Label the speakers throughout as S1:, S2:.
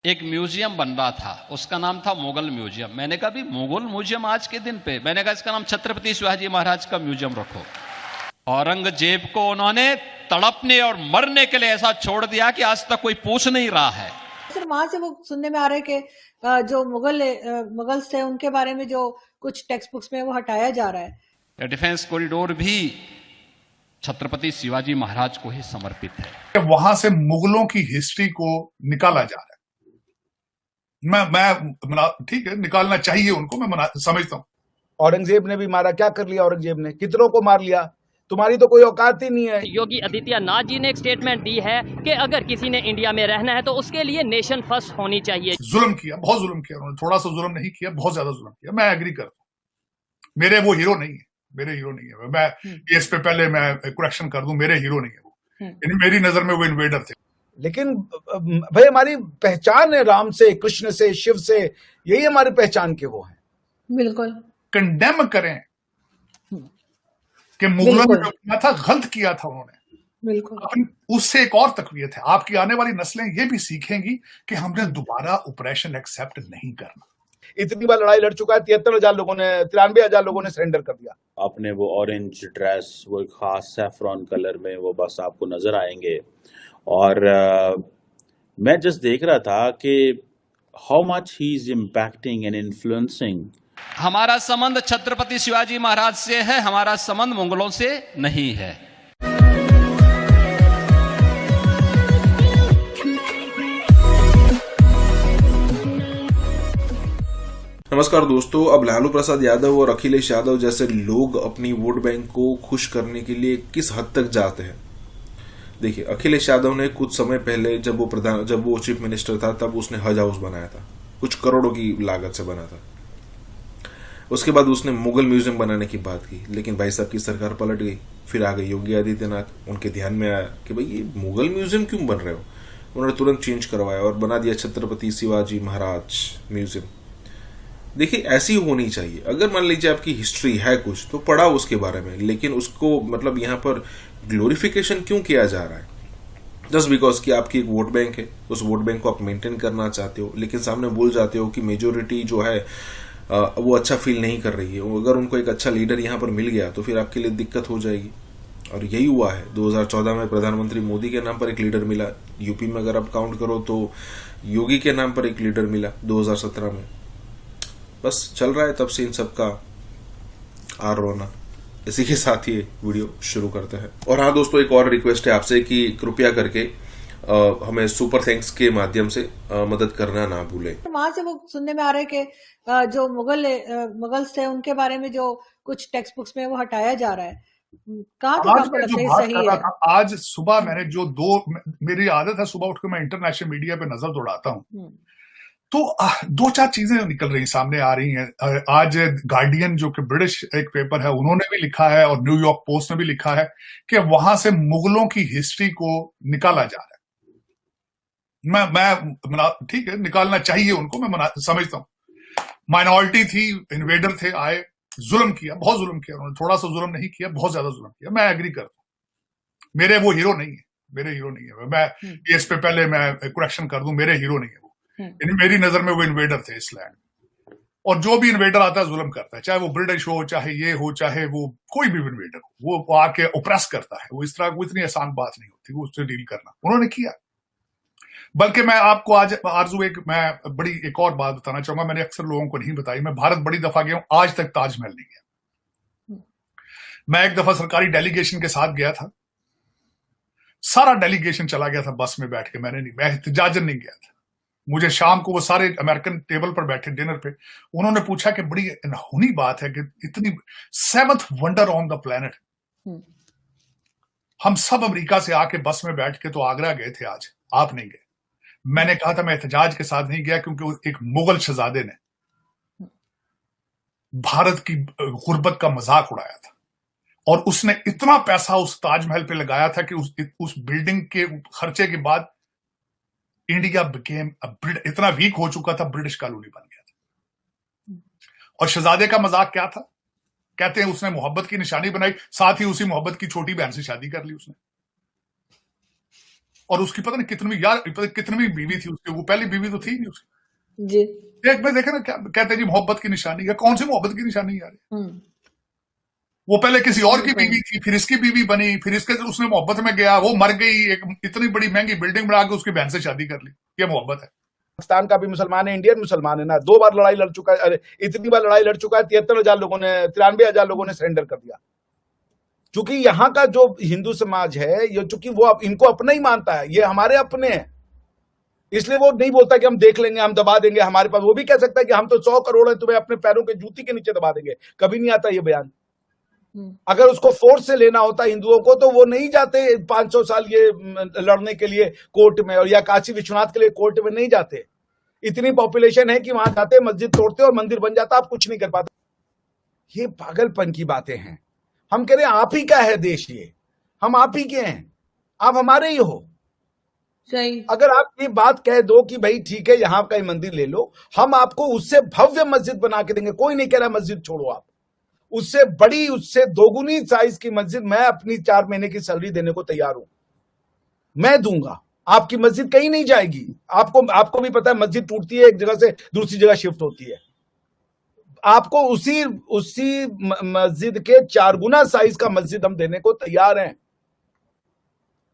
S1: एक म्यूजियम बन रहा था, उसका नाम था मुगल म्यूजियम। मैंने कहा भी मुगल म्यूजियम आज के दिन पे, मैंने कहा इसका नाम छत्रपति शिवाजी महाराज का म्यूजियम रखो। औरंगजेब को उन्होंने तड़पने और मरने के लिए ऐसा छोड़ दिया कि आज तक कोई पूछ नहीं रहा है।
S2: सर वहां से वो सुनने में आ रहा है कि जो मुगल्स थे उनके बारे में जो कुछ टेक्स्ट बुक्स में वो हटाया जा रहा है।
S1: डिफेंस कॉरिडोर भी छत्रपति शिवाजी महाराज को ही समर्पित है।
S3: वहां से मुगलों की हिस्ट्री को निकाला जा रहा है। मैं ठीक है, निकालना चाहिए उनको, मैं समझता हूँ।
S4: औरंगजेब ने भी मारा, क्या कर लिया औरंगजेब ने? कितनों को मार लिया। तुम्हारी तो कोई औकात ही नहीं है।
S5: योगी आदित्यनाथ जी ने एक स्टेटमेंट दी है कि अगर किसी ने इंडिया में रहना है तो उसके लिए नेशन फर्स्ट होनी चाहिए।
S3: जुल्म किया, बहुत जुल्म किया उन्होंने, थोड़ा सा जुल्म नहीं किया, बहुत ज्यादा जुल्म किया। मैं एग्री करता हूँ, मेरे वो हीरो नहीं है, मेरे हीरो नहीं है। मैं इस पे पहले मैं करेक्शन कर दूं, मेरे हीरो नहीं है वो, मेरी नजर में वो इन्वेडर थे।
S4: लेकिन भाई हमारी पहचान है राम से, कृष्ण से, शिव से, यही हमारी पहचान के वो है।
S2: बिल्कुल
S3: कंडेम करें कि मुगलों ने जो किया था गलत किया था उन्होंने,
S2: बिल्कुल।
S3: उससे एक और तकवीत है, आपकी आने वाली नस्लें ये भी सीखेंगी कि हमने दोबारा ऑपरेशन एक्सेप्ट नहीं करना।
S4: इतनी बार लड़ाई लड़ चुका है, 73,000 लोगों ने, 93,000 लोगों ने सरेंडर कर दिया।
S6: आपने वो ऑरेंज ड्रेस, वो एक खास सैफरॉन कलर में वो बस आपको नजर आएंगे। और मैं जस्ट देख रहा था कि how much he is impacting and influencing.
S1: हमारा संबंध छत्रपति शिवाजी महाराज से है, हमारा संबंध मुगलों से नहीं है।
S7: नमस्कार दोस्तों, अब लालू प्रसाद यादव और अखिलेश यादव जैसे लोग अपनी वोट बैंक को खुश करने के लिए किस हद तक जाते हैं। देखिए, अखिलेश यादव ने कुछ समय पहले जब वो चीफ मिनिस्टर था, तब उसने हज हाउस बनाया था, कुछ करोड़ों की लागत से बना था। उसके बाद उसने मुगल म्यूजियम बनाने की बात की, लेकिन भाई साहब की सरकार पलट गई। फिर आ गए योगी आदित्यनाथ, उनके ध्यान में आया कि भाई ये मुगल म्यूजियम क्यों बन रहे हो। उन्होंने तुरंत चेंज करवाया और बना दिया छत्रपति शिवाजी महाराज म्यूजियम। देखिए, ऐसी होनी चाहिए। अगर मान लीजिए आपकी हिस्ट्री है कुछ, तो पढ़ा उसके बारे में, लेकिन उसको मतलब यहाँ पर ग्लोरिफिकेशन क्यों किया जा रहा है? जस्ट बिकॉज कि आपकी एक वोट बैंक है, उस वोट बैंक को आप मेंटेन करना चाहते हो, लेकिन सामने बोल जाते हो कि मेजोरिटी जो है वो अच्छा फील नहीं कर रही है। अगर उनको एक अच्छा लीडर यहाँ पर मिल गया तो फिर आपके लिए दिक्कत हो जाएगी। और यही हुआ है। 2014 में प्रधानमंत्री मोदी के नाम पर एक लीडर मिला, यूपी में अगर आप काउंट करो तो योगी के नाम पर एक लीडर मिला 2017 में। बस चल रहा है तब से इन सबका आर रोना। इसी के साथ ही वीडियो शुरू करते हैं। और हाँ दोस्तों, एक और रिक्वेस्ट है आपसे कि कृपया करके हमें सुपर थैंक्स के माध्यम से मदद करना ना भूलें।
S2: वहां से वो सुनने में आ रहा है कि जो मुगल्स थे उनके बारे में जो कुछ टेक्स्ट बुक्स में वो हटाया जा रहा है। कहाँ तक आपको लगता है सही है?
S3: आज सुबह मैंने मेरी आदत है सुबह उठकर मैं इंटरनेशनल मीडिया पे नजर दौड़ाता हूँ, तो दो चार चीजें निकल रही सामने आ रही हैं। आज गार्डियन जो कि ब्रिटिश एक पेपर है, उन्होंने भी लिखा है और न्यूयॉर्क पोस्ट ने भी लिखा है कि वहां से मुगलों की हिस्ट्री को निकाला जा रहा है। मैं ठीक है, निकालना चाहिए उनको, मैं समझता हूँ। माइनॉरिटी थी, इन्वेडर थे, आए, जुल्म किया, बहुत जुल्म किया उन्होंने, थोड़ा सा जुल्म नहीं किया, बहुत ज्यादा जुल्म किया। मैं एग्री करता हूँ, मेरे वो हीरो नहीं है, मेरे हीरो नहीं है। मैं इस पे पहले मैं करेक्शन कर दूं, मेरे हीरो नहीं है वो, मेरी नजर में वो इन्वेडर थे इस लैंड। और जो भी इन्वेडर आता है जुल्म करता है, चाहे वो ब्रिटिश हो, चाहे ये हो, चाहे वो कोई भी इन्वेडर हो, वो आके ओप्रेस करता है। वो इस तरह वो इतनी आसान बात नहीं होती वो उससे डील करना, उन्होंने किया। बल्कि मैं आपको आज आरजू मैं बड़ी एक और बात बताना चाहूंगा, मैंने अक्सर लोगों को नहीं बताई। मैं भारत बड़ी दफा गया हूं, आज तक ताजमहल नहीं गया। मैं एक दफा सरकारी डेलीगेशन के साथ गया था, सारा डेलीगेशन चला गया था बस में बैठ के, मैं एहतिजाजन नहीं गया था। मुझे शाम को वो सारे अमेरिकन टेबल पर बैठे डिनर पे, उन्होंने पूछा कि बड़ी अनहोनी बात है कि इतनी 7th wonder on the planet, हम सब अमेरिका से आके बस में बैठ के तो आगरा गए थे, आज आप नहीं गए। मैंने कहा था मैं एहतजाज के साथ नहीं गया क्योंकि एक मुगल शहजादे ने भारत की गुर्बत का मजाक उड़ाया था और उसने इतना पैसा उस ताजमहल पे लगाया था कि उस बिल्डिंग के खर्चे के बाद इंडिया बिकेम इतना वीक हो चुका था, ब्रिटिश कॉलोनी बन गया था। और शहजादे का मजाक क्या था? कहते हैं उसने मोहब्बत की निशानी बनाई, साथ ही उसी मोहब्बत की छोटी बहन से शादी कर ली उसने। और उसकी पता नहीं कितनी बीवी थी उसकी, वो पहली बीवी तो थी नहीं उसकी।
S2: जी।
S3: एक में देखे ना, क्या कहते हैं जी मोहब्बत की निशानी है। कौन सी मोहब्बत की निशानी यार? वो पहले किसी और की बीवी थी, फिर इसकी बीवी बनी, फिर इसके उसने मोहब्बत में गया, वो मर गई, एक इतनी बड़ी महंगी बिल्डिंग बना के उसकी बहन से शादी कर ली। ये मोहब्बत है?
S4: पाकिस्तान का भी मुसलमान है, इंडियन मुसलमान है ना, 2 बार लड़ाई लड़ चुका है, अरे इतनी बार लड़ाई लड़ चुका है, 93,000 लोगों ने 93,000 लोगों ने सरेंडर कर दिया। चूंकि यहाँ का जो हिंदू समाज है, ये चूंकि वो इनको अपना ही मानता है, ये हमारे अपने हैं, इसलिए वो नहीं बोलता कि हम देख लेंगे, हम दबा देंगे हमारे पास। वो भी कह सकता है कि हम तो 100 करोड़ है, तुम्हें अपने पैरों के जूती के नीचे दबा देंगे। कभी नहीं आता ये बयान। अगर उसको फोर्स से लेना होता हिंदुओं को, तो वो नहीं जाते 500 साल ये लड़ने के लिए कोर्ट में, और या काशी विश्वनाथ के लिए कोर्ट में नहीं जाते। इतनी पॉपुलेशन है कि वहां जाते, मस्जिद तोड़ते और मंदिर बन जाता, आप कुछ नहीं कर पाते। ये पागलपन की बातें हैं। हम कह रहे हैं आप ही का है देश, ये हम आप ही के हैं, आप हमारे ही हो।
S2: सही।
S4: अगर आप ये बात कह दो कि भाई ठीक है यहां का ही मंदिर ले लो, हम आपको उससे भव्य मस्जिद बना के देंगे। कोई नहीं कह रहा मस्जिद छोड़ो, आप उससे बड़ी, उससे दोगुनी साइज की मस्जिद मैं अपनी 4 महीने की सैलरी देने को तैयार हूं, मैं दूंगा। आपकी मस्जिद कहीं नहीं जाएगी। आपको भी पता है मस्जिद टूटती है, एक जगह से दूसरी जगह शिफ्ट होती है। आपको उसी मस्जिद के 4 गुना साइज का मस्जिद हम देने को तैयार हैं,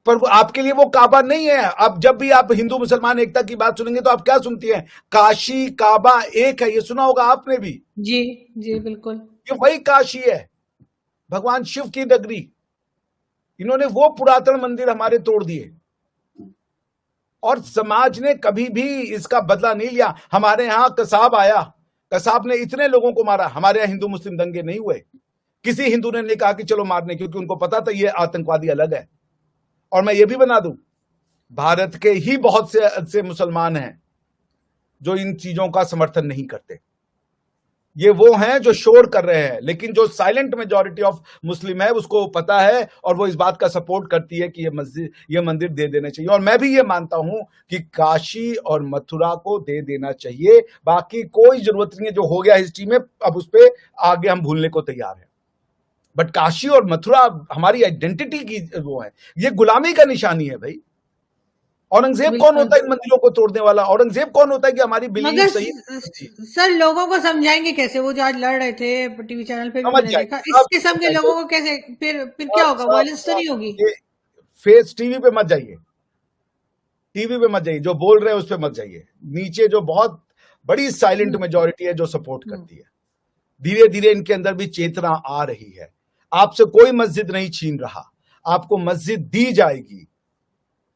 S4: पर आपके लिए वो काबा नहीं है। अब जब भी आप हिंदू मुसलमान एकता की बात सुनेंगे तो आप क्या सुनती हैं? काशी काबा एक है, ये सुना होगा आपने भी।
S2: जी जी बिल्कुल।
S4: ये वही काशी है, भगवान शिव की नगरी। इन्होंने वो पुरातन मंदिर हमारे तोड़ दिए, और समाज ने कभी भी इसका बदला नहीं लिया। हमारे यहां कसाब आया, कसाब ने इतने लोगों को मारा। हमारे यहां हिंदू मुस्लिम दंगे नहीं हुए। किसी हिंदू ने नहीं कहा कि चलो मारने, क्योंकि उनको पता था ये आतंकवादी अलग है। और मैं ये भी बना दूं, भारत के ही बहुत से मुसलमान हैं जो इन चीजों का समर्थन नहीं करते। ये वो हैं जो शोर कर रहे हैं, लेकिन जो साइलेंट मेजॉरिटी ऑफ मुस्लिम है उसको पता है, और वो इस बात का सपोर्ट करती है कि ये मंदिर दे देने चाहिए। और मैं भी ये मानता हूं कि काशी और मथुरा को दे देना चाहिए। बाकी कोई जरूरत नहीं है, जो हो गया हिस्ट्री में, अब उस पर आगे हम भूलने को तैयार हैं। बट काशी और मथुरा हमारी आइडेंटिटी की वो है, ये गुलामी का निशानी है भाई। औरंगजेब कौन होता है इन मंदिरों को तोड़ने वाला? औरंगजेब कौन होता है कि हमारी बिलीफ सही?
S2: सर लोगों को समझाएंगे कैसे? वो जो आज लड़ रहे थे टीवी चैनल पे भी मैंने देखा, इस किस्म के लोगों को कैसे फिर क्या होगा? वायलेंस तो नहीं होगी?
S4: फेस टीवी पे मत जाइए, टीवी पे मत जाइए, जो बोल रहे हैं उस पे मत जाइए। नीचे जो बहुत बड़ी साइलेंट मेजॉरिटी है जो सपोर्ट करती है, धीरे धीरे इनके अंदर भी चेतना आ रही है। आपसे कोई मस्जिद नहीं छीन रहा, आपको मस्जिद दी जाएगी।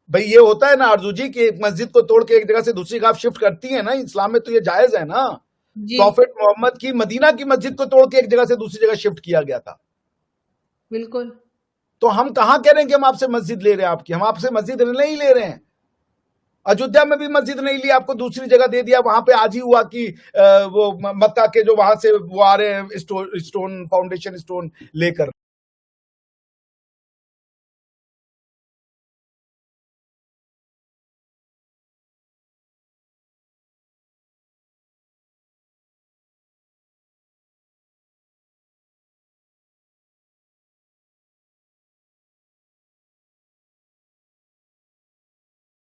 S4: भाई ये होता है ना आरजू जी कि एक मस्जिद को तोड़ के एक जगह से दूसरी जगह आप शिफ्ट करती है ना, इस्लाम में तो ये जायज है ना। प्रॉफिट मोहम्मद की मदीना की मस्जिद को तोड़ के एक जगह से दूसरी जगह शिफ्ट किया गया था।
S2: बिल्कुल।
S4: तो हम कहां कह रहे हैं कि हम आपसे मस्जिद ले रहे हैं आपकी? हम आपसे मस्जिद नहीं ले रहे हैं। अयोध्या में भी मस्जिद नहीं ली, आपको दूसरी जगह दे दिया। वहां पे आज ही हुआ कि वो मक्का के जो वहां से वो आ रहे हैं स्टोन फाउंडेशन स्टोन लेकर,